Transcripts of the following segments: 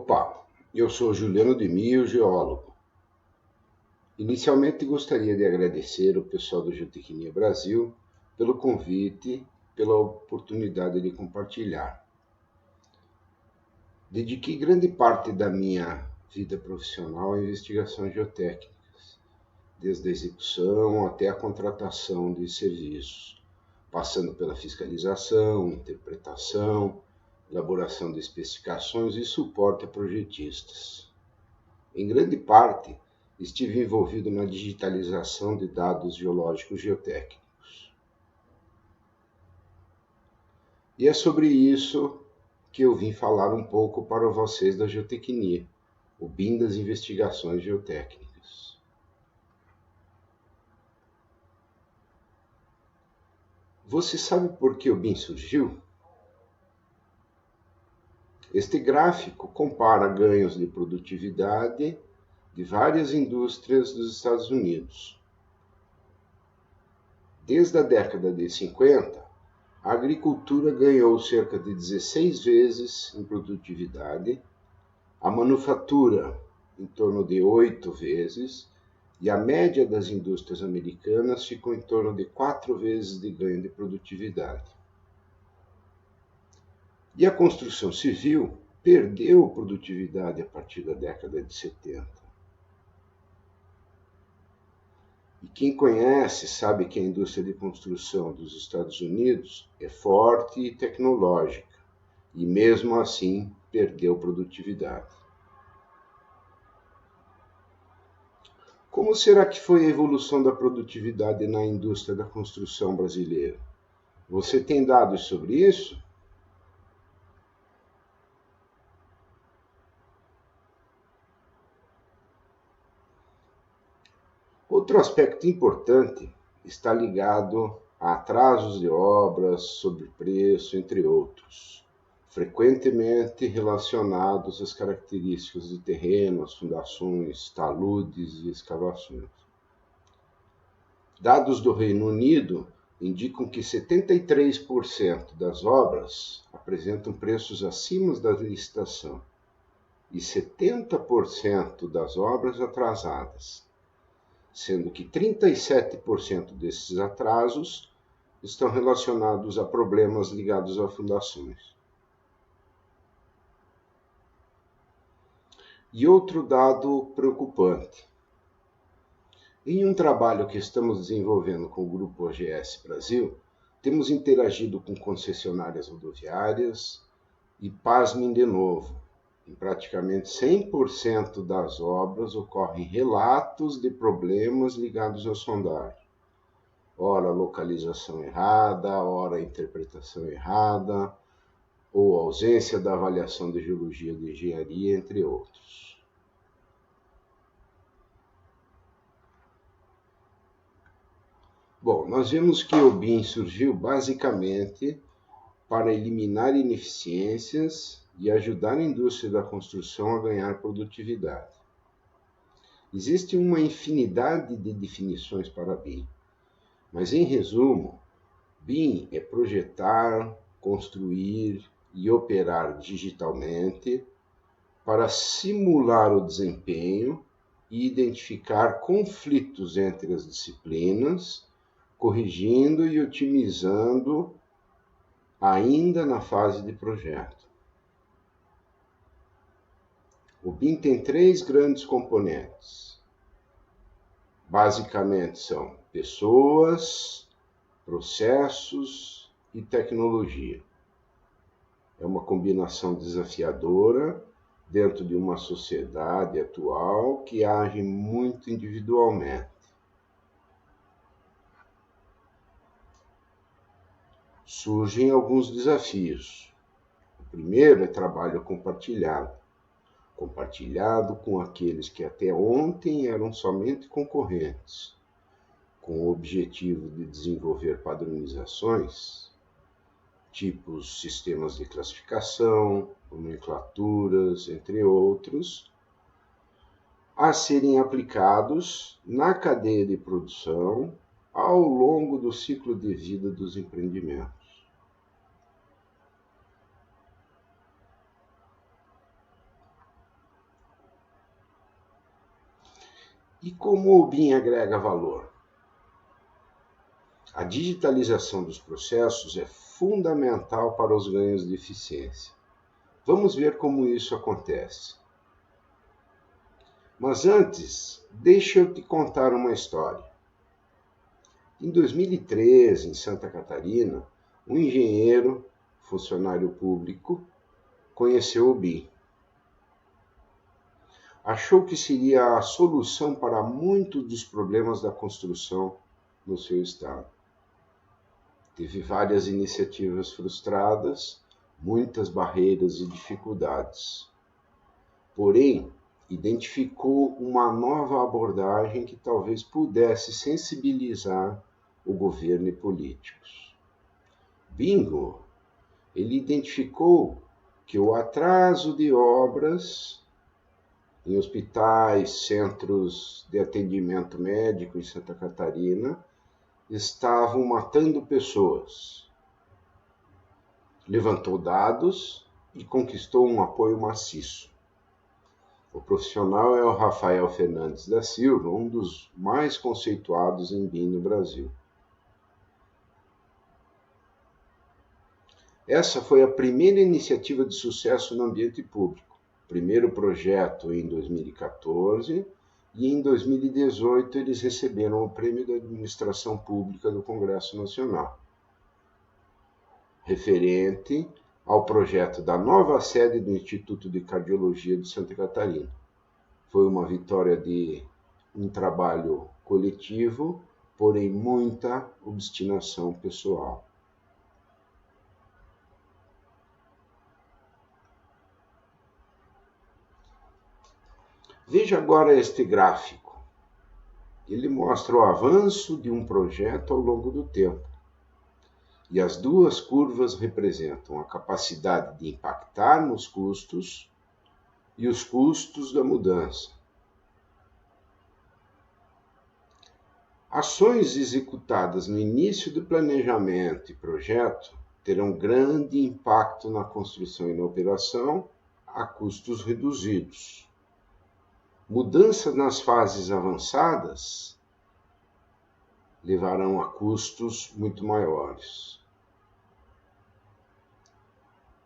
Opa, eu sou Juliano de Mio, geólogo. Inicialmente gostaria de agradecer ao pessoal do Geotecnia Brasil pelo convite, pela oportunidade de compartilhar. Dediquei grande parte da minha vida profissional a investigações geotécnicas, desde a execução até a contratação de serviços, passando pela fiscalização, interpretação, elaboração de especificações e suporte a projetistas. Em grande parte, estive envolvido na digitalização de dados geológicos geotécnicos. E é sobre isso que eu vim falar um pouco para vocês da Geotecnia, o BIM das Investigações Geotécnicas. Você sabe por que o BIM surgiu? Este gráfico compara ganhos de produtividade de várias indústrias dos Estados Unidos. Desde a década de 50, a agricultura ganhou cerca de 16 vezes em produtividade, a manufatura em torno de 8 vezes, e a média das indústrias americanas ficou em torno de 4 vezes de ganho de produtividade. E a construção civil perdeu produtividade a partir da década de 70. E quem conhece sabe que a indústria de construção dos Estados Unidos é forte e tecnológica, e mesmo assim perdeu produtividade. Como será que foi a evolução da produtividade na indústria da construção brasileira? Você tem dados sobre isso? Outro aspecto importante está ligado a atrasos de obras, sobrepreço, entre outros, frequentemente relacionados às características do terreno, às fundações, taludes e escavações. Dados do Reino Unido indicam que 73% das obras apresentam preços acima da licitação e 70% das obras atrasadas, sendo que 37% desses atrasos estão relacionados a problemas ligados a fundações. E outro dado preocupante. Em um trabalho que estamos desenvolvendo com o Grupo OGS Brasil, temos interagido com concessionárias rodoviárias e, pasmem de novo, em praticamente 100% das obras ocorrem relatos de problemas ligados à sondagem. Ora localização errada, ora interpretação errada, ou ausência da avaliação de geologia de engenharia, entre outros. Bom, nós vemos que o BIM surgiu basicamente para eliminar ineficiências e ajudar a indústria da construção a ganhar produtividade. Existe uma infinidade de definições para BIM, mas em resumo, BIM é projetar, construir e operar digitalmente para simular o desempenho e identificar conflitos entre as disciplinas, corrigindo e otimizando ainda na fase de projeto. O BIM tem 3 grandes componentes. Basicamente são pessoas, processos e tecnologia. É uma combinação desafiadora dentro de uma sociedade atual que age muito individualmente. Surgem alguns desafios. O primeiro é trabalho compartilhado com aqueles que até ontem eram somente concorrentes, com o objetivo de desenvolver padronizações, tipos, sistemas de classificação, nomenclaturas, entre outros, a serem aplicados na cadeia de produção ao longo do ciclo de vida dos empreendimentos. E como o BIM agrega valor? A digitalização dos processos é fundamental para os ganhos de eficiência. Vamos ver como isso acontece. Mas antes, deixa eu te contar uma história. Em 2013, em Santa Catarina, um engenheiro, funcionário público, conheceu o BIM. Achou que seria a solução para muitos dos problemas da construção no seu estado. Teve várias iniciativas frustradas, muitas barreiras e dificuldades. Porém, identificou uma nova abordagem que talvez pudesse sensibilizar o governo e políticos. Bingo! Ele identificou que o atraso de obras em hospitais, centros de atendimento médico em Santa Catarina estavam matando pessoas. Levantou dados e conquistou um apoio maciço. O profissional é o Rafael Fernandes da Silva, um dos mais conceituados em BIM no Brasil. Essa foi a primeira iniciativa de sucesso no ambiente público. Primeiro projeto em 2014 e em 2018 eles receberam o Prêmio da Administração Pública do Congresso Nacional, referente ao projeto da nova sede do Instituto de Cardiologia de Santa Catarina. Foi uma vitória de um trabalho coletivo, porém muita obstinação pessoal. Veja agora este gráfico. Ele mostra o avanço de um projeto ao longo do tempo. E as duas curvas representam a capacidade de impactar nos custos e os custos da mudança. Ações executadas no início do planejamento e projeto terão grande impacto na construção e na operação a custos reduzidos. Mudanças nas fases avançadas levarão a custos muito maiores.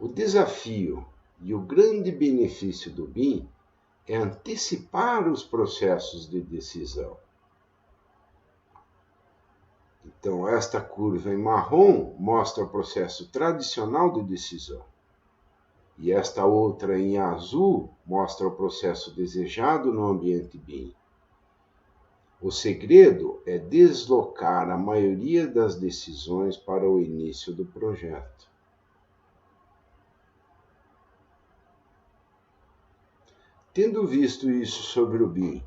O desafio e o grande benefício do BIM é antecipar os processos de decisão. Então, esta curva em marrom mostra o processo tradicional de decisão. E esta outra em azul mostra o processo desejado no ambiente BIM. O segredo é deslocar a maioria das decisões para o início do projeto. Tendo visto isso sobre o BIM,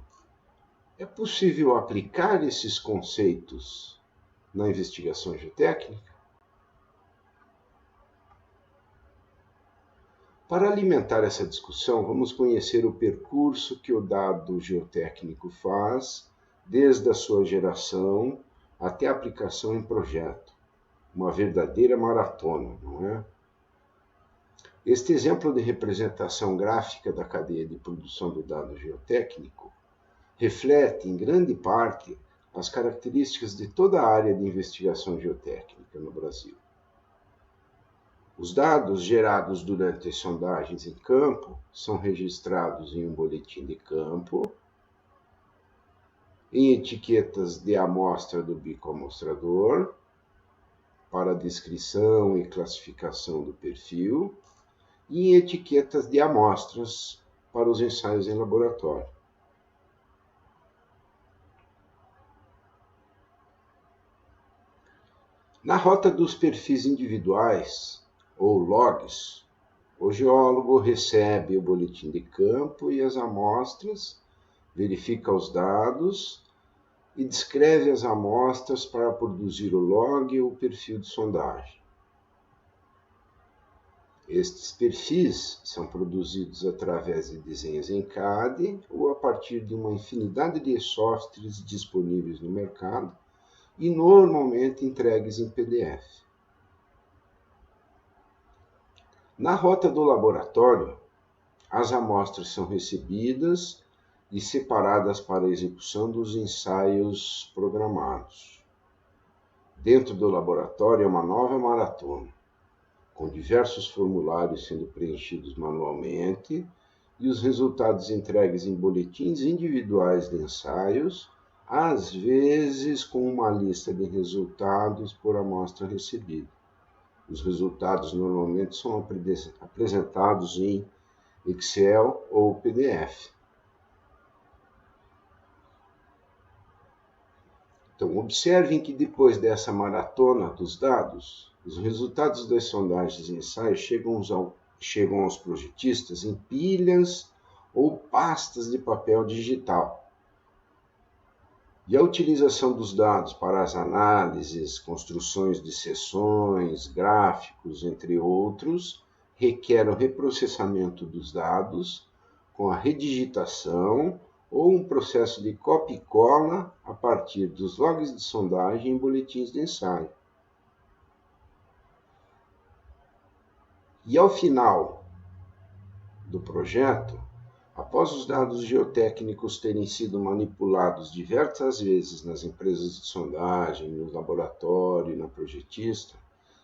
é possível aplicar esses conceitos na investigação geotécnica? Para alimentar essa discussão, vamos conhecer o percurso que o dado geotécnico faz desde a sua geração até a aplicação em projeto. Uma verdadeira maratona, não é? Este exemplo de representação gráfica da cadeia de produção do dado geotécnico reflete, em grande parte, as características de toda a área de investigação geotécnica no Brasil. Os dados gerados durante as sondagens em campo são registrados em um boletim de campo, em etiquetas de amostra do bicoamostrador, para descrição e classificação do perfil, e em etiquetas de amostras para os ensaios em laboratório. Na rota dos perfis individuais, ou logs, o geólogo recebe o boletim de campo e as amostras, verifica os dados e descreve as amostras para produzir o log ou o perfil de sondagem. Estes perfis são produzidos através de desenhos em CAD ou a partir de uma infinidade de softwares disponíveis no mercado e normalmente entregues em PDF. Na rota do laboratório, as amostras são recebidas e separadas para a execução dos ensaios programados. Dentro do laboratório é uma nova maratona, com diversos formulários sendo preenchidos manualmente e os resultados entregues em boletins individuais de ensaios, às vezes com uma lista de resultados por amostra recebida. Os resultados normalmente são apresentados em Excel ou PDF. Então, observem que depois dessa maratona dos dados, os resultados das sondagens e ensaios chegam aos projetistas em pilhas ou pastas de papel digital. E a utilização dos dados para as análises, construções de seções, gráficos, entre outros, requer o reprocessamento dos dados com a redigitação ou um processo de copia e cola a partir dos logs de sondagem em boletins de ensaio. E ao final do projeto, após os dados geotécnicos terem sido manipulados diversas vezes nas empresas de sondagem, no laboratório e na projetista,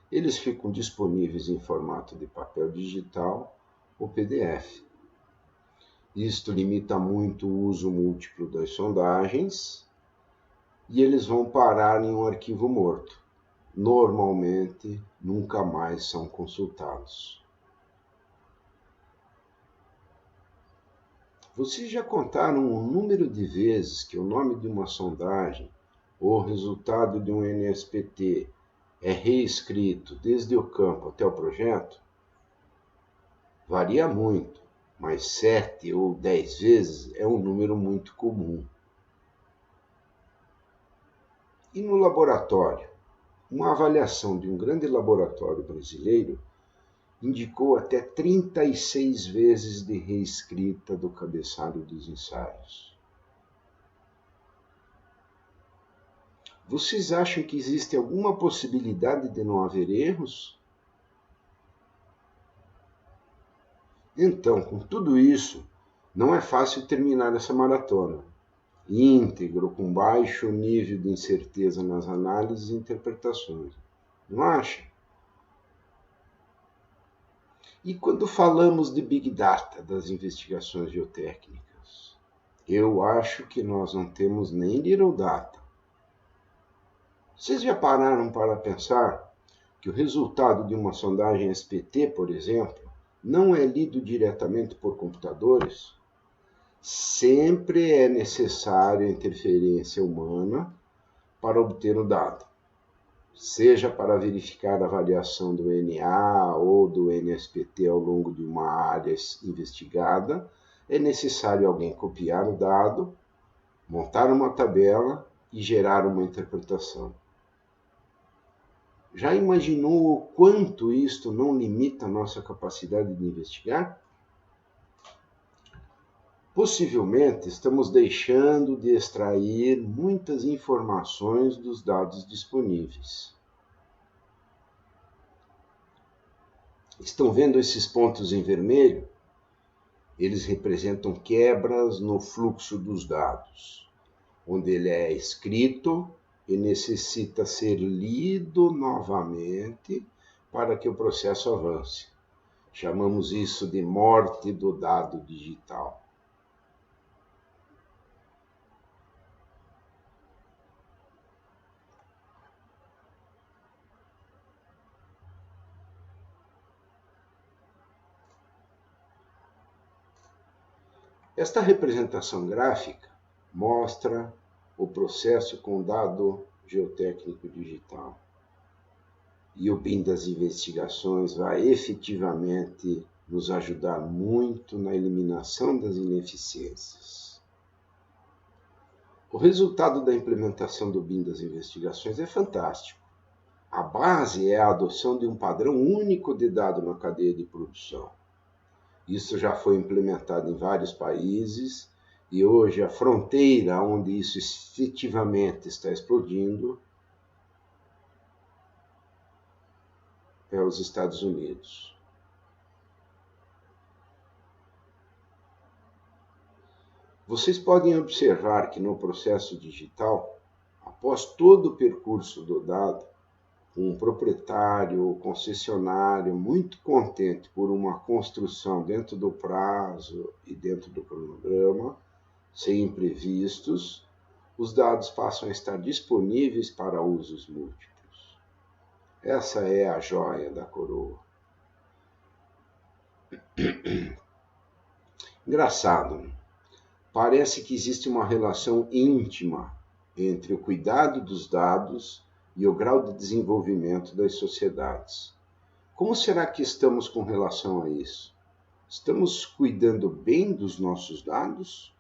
eles ficam disponíveis em formato de papel digital ou PDF. Isto limita muito o uso múltiplo das sondagens e eles vão parar em um arquivo morto. Normalmente, nunca mais são consultados. Vocês já contaram o número de vezes que o nome de uma sondagem ou o resultado de um NSPT é reescrito desde o campo até o projeto? Varia muito, mas 7 ou 10 vezes é um número muito comum. E no laboratório? Uma avaliação de um grande laboratório brasileiro indicou até 36 vezes de reescrita do cabeçalho dos ensaios. Vocês acham que existe alguma possibilidade de não haver erros? Então, com tudo isso, não é fácil terminar essa maratona, íntegro, com baixo nível de incerteza nas análises e interpretações. Não acha? E quando falamos de Big Data das investigações geotécnicas, eu acho que nós não temos nem Little Data. Vocês já pararam para pensar que o resultado de uma sondagem SPT, por exemplo, não é lido diretamente por computadores? Sempre é necessária a interferência humana para obter o dado, seja para verificar a variação do NA ou do NSPT ao longo de uma área investigada, é necessário alguém copiar o dado, montar uma tabela e gerar uma interpretação. Já imaginou o quanto isto não limita a nossa capacidade de investigar? Possivelmente estamos deixando de extrair muitas informações dos dados disponíveis. Estão vendo esses pontos em vermelho? Eles representam quebras no fluxo dos dados, onde ele é escrito e necessita ser lido novamente para que o processo avance. Chamamos isso de morte do dado digital. Esta representação gráfica mostra o processo com dado geotécnico digital. E o BIM das investigações vai efetivamente nos ajudar muito na eliminação das ineficiências. O resultado da implementação do BIM das investigações é fantástico. A base é a adoção de um padrão único de dado na cadeia de produção. Isso já foi implementado em vários países e hoje a fronteira onde isso efetivamente está explodindo é os Estados Unidos. Vocês podem observar que no processo digital, após todo o percurso do dado, um proprietário ou concessionário muito contente por uma construção dentro do prazo e dentro do cronograma, sem imprevistos, os dados passam a estar disponíveis para usos múltiplos. Essa é a joia da coroa. Engraçado, parece que existe uma relação íntima entre o cuidado dos dados e o grau de desenvolvimento das sociedades. Como será que estamos com relação a isso? Estamos cuidando bem dos nossos dados?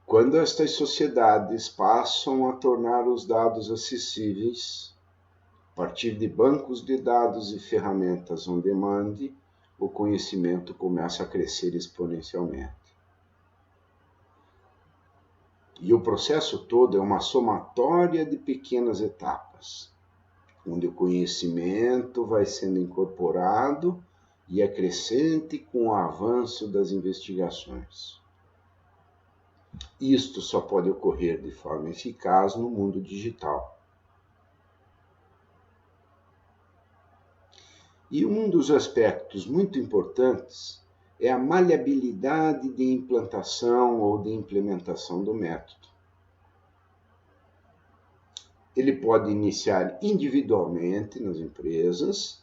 Quando estas sociedades passam a tornar os dados acessíveis, a partir de bancos de dados e ferramentas on demand, o conhecimento começa a crescer exponencialmente. E o processo todo é uma somatória de pequenas etapas, onde o conhecimento vai sendo incorporado e é crescente com o avanço das investigações. Isto só pode ocorrer de forma eficaz no mundo digital. E um dos aspectos muito importantes é a maleabilidade de implantação ou de implementação do método. Ele pode iniciar individualmente nas empresas,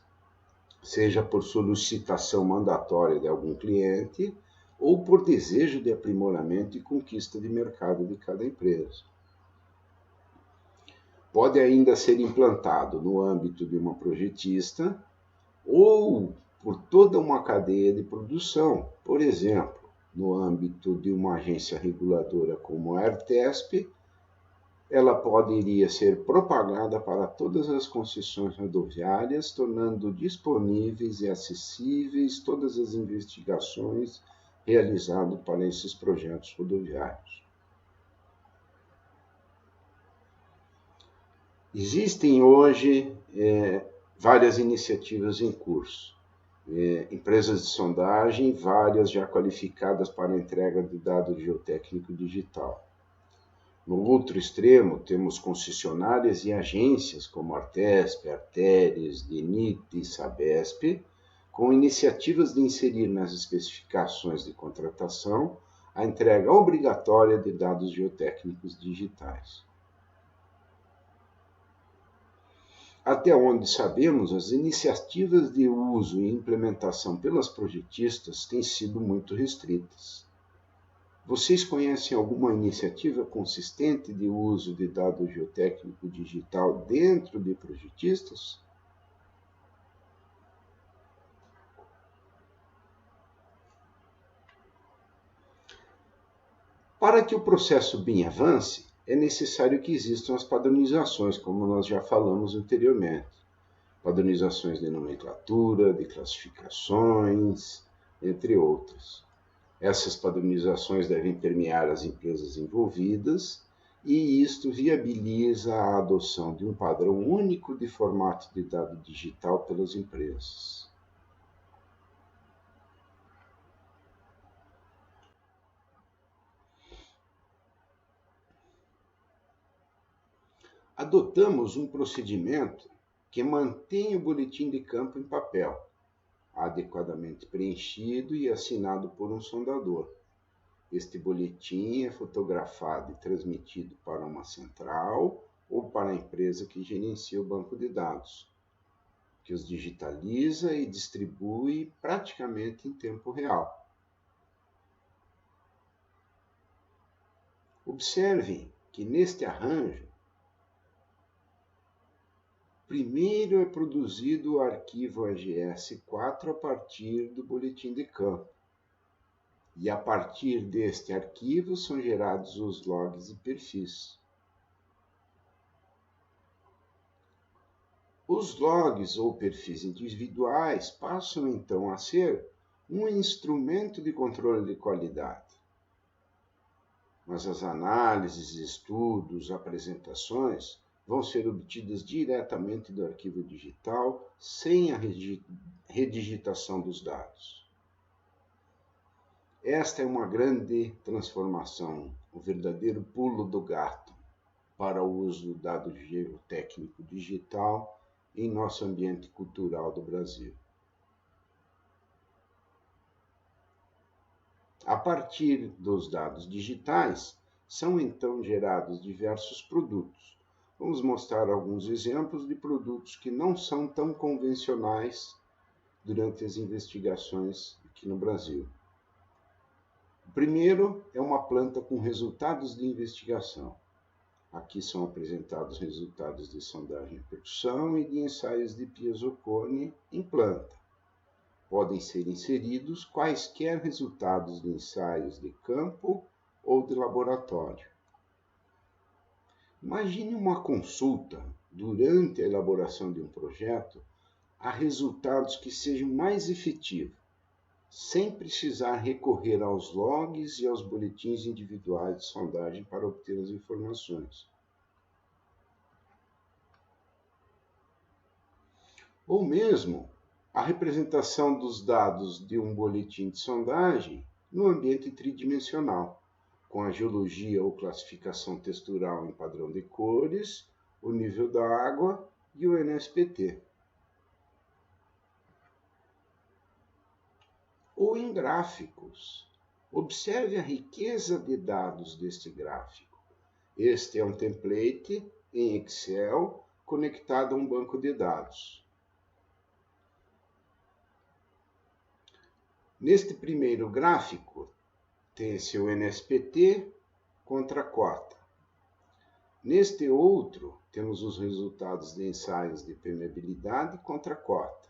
seja por solicitação mandatória de algum cliente ou por desejo de aprimoramento e conquista de mercado de cada empresa. Pode ainda ser implantado no âmbito de uma projetista ou por toda uma cadeia de produção, por exemplo, no âmbito de uma agência reguladora como a Artesp, ela poderia ser propagada para todas as concessões rodoviárias, tornando disponíveis e acessíveis todas as investigações realizadas para esses projetos rodoviários. Existem hoje várias iniciativas em curso. Empresas de sondagem, várias já qualificadas para a entrega de dado geotécnico digital. No outro extremo, temos concessionárias e agências como Artesp, Arteris, DENIT e Sabesp, com iniciativas de inserir nas especificações de contratação a entrega obrigatória de dados geotécnicos digitais. Até onde sabemos, as iniciativas de uso e implementação pelas projetistas têm sido muito restritas. Vocês conhecem alguma iniciativa consistente de uso de dado geotécnico digital dentro de projetistas? Para que o processo bem avance, é necessário que existam as padronizações, como nós já falamos anteriormente. Padronizações de nomenclatura, de classificações, entre outras. Essas padronizações devem permear as empresas envolvidas e isto viabiliza a adoção de um padrão único de formato de dado digital pelas empresas. Adotamos um procedimento que mantém o boletim de campo em papel, adequadamente preenchido e assinado por um sondador. Este boletim é fotografado e transmitido para uma central ou para a empresa que gerencia o banco de dados, que os digitaliza e distribui praticamente em tempo real. Observem que neste arranjo, primeiro é produzido o arquivo AGS4 a partir do boletim de campo. E a partir deste arquivo são gerados os logs e perfis. Os logs ou perfis individuais passam então a ser um instrumento de controle de qualidade. Mas as análises, estudos, apresentações vão ser obtidas diretamente do arquivo digital, sem a redigitação dos dados. Esta é uma grande transformação, um verdadeiro pulo do gato para o uso do dado geotécnico digital em nosso ambiente cultural do Brasil. A partir dos dados digitais, são então gerados diversos produtos. Vamos mostrar alguns exemplos de produtos que não são tão convencionais durante as investigações aqui no Brasil. O primeiro é uma planta com resultados de investigação. Aqui são apresentados resultados de sondagem de percussão e de ensaios de piezocone em planta. Podem ser inseridos quaisquer resultados de ensaios de campo ou de laboratório. Imagine uma consulta durante a elaboração de um projeto a resultados que sejam mais efetivos, sem precisar recorrer aos logs e aos boletins individuais de sondagem para obter as informações. Ou mesmo a representação dos dados de um boletim de sondagem no ambiente tridimensional, com a geologia ou classificação textural em padrão de cores, o nível da água e o NSPT. Ou em gráficos. Observe a riqueza de dados deste gráfico. Este é um template em Excel conectado a um banco de dados. Neste primeiro gráfico, tem seu NSPT contra a cota. Neste outro, temos os resultados de ensaios de permeabilidade contra a cota.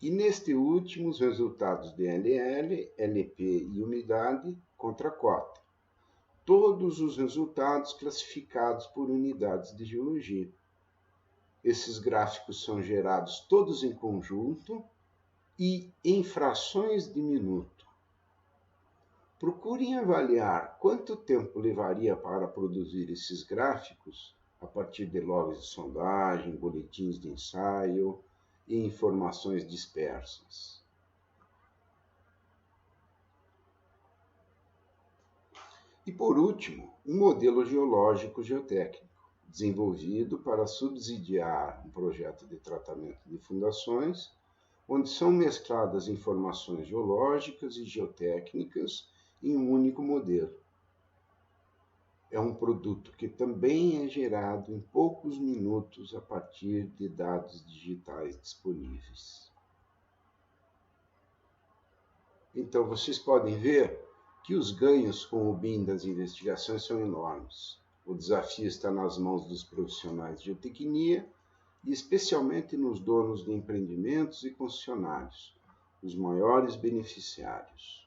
E neste último, os resultados de LL, LP e umidade contra a cota. Todos os resultados classificados por unidades de geologia. Esses gráficos são gerados todos em conjunto e em frações de minuto. Procurem avaliar quanto tempo levaria para produzir esses gráficos a partir de logs de sondagem, boletins de ensaio e informações dispersas. E por último, um modelo geológico geotécnico, desenvolvido para subsidiar um projeto de tratamento de fundações, onde são mescladas informações geológicas e geotécnicas em um único modelo. É um produto que também é gerado em poucos minutos a partir de dados digitais disponíveis. Então, vocês podem ver que os ganhos com o BIM das investigações são enormes. O desafio está nas mãos dos profissionais de geotecnia e especialmente nos donos de empreendimentos e concessionários, os maiores beneficiários.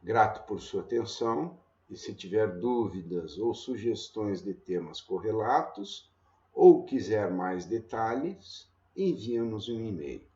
Grato por sua atenção e se tiver dúvidas ou sugestões de temas correlatos ou quiser mais detalhes, envie-nos um e-mail.